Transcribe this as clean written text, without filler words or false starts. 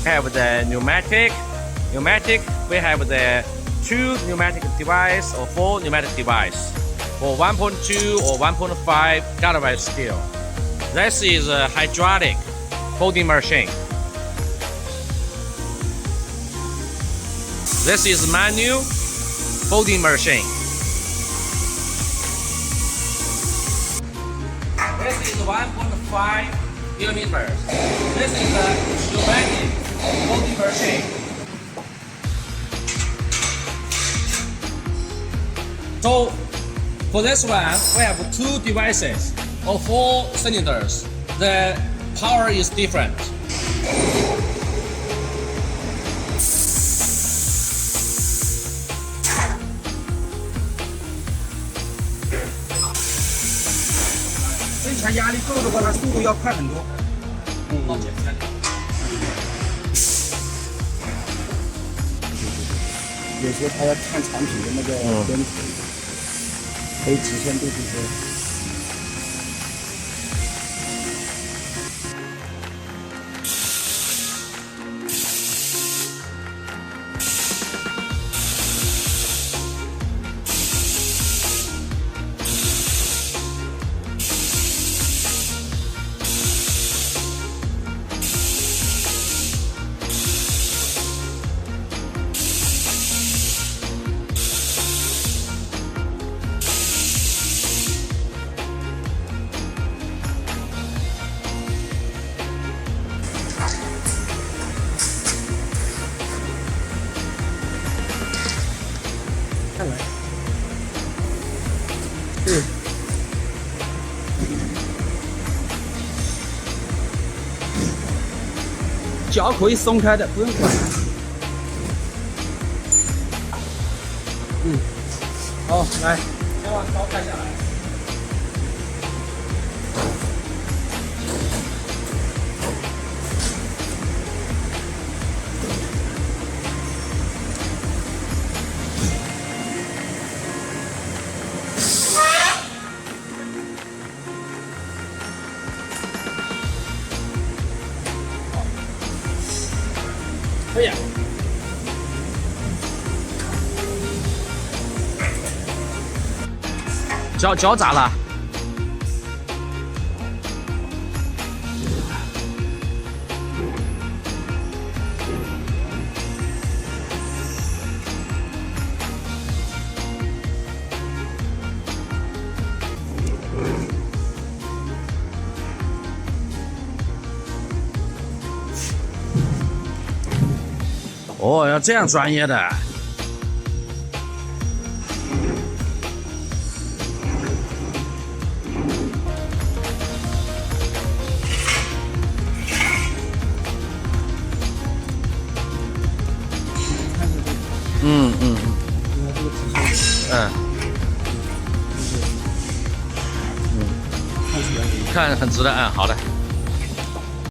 have the pneumatic. We have the 2 pneumatic device or 4 pneumatic device for 1.2 or 1.5 galvanized steel. This is a hydraulic folding machine. This is manual folding machine. This is 1.5 millimeters. This is a pneumatic folding machine. So for this one, we have 2 devices or 4 cylinders. The power is different.生产压力够的话，它速度要快很多。有时候它要看产品的那个灯头，可以体现度就是说。看来，对，脚可以松开的，不用管它。好，来，先把刀开下来。可以啊。脚咋了？哦，要这样专业的。看很直的，好的。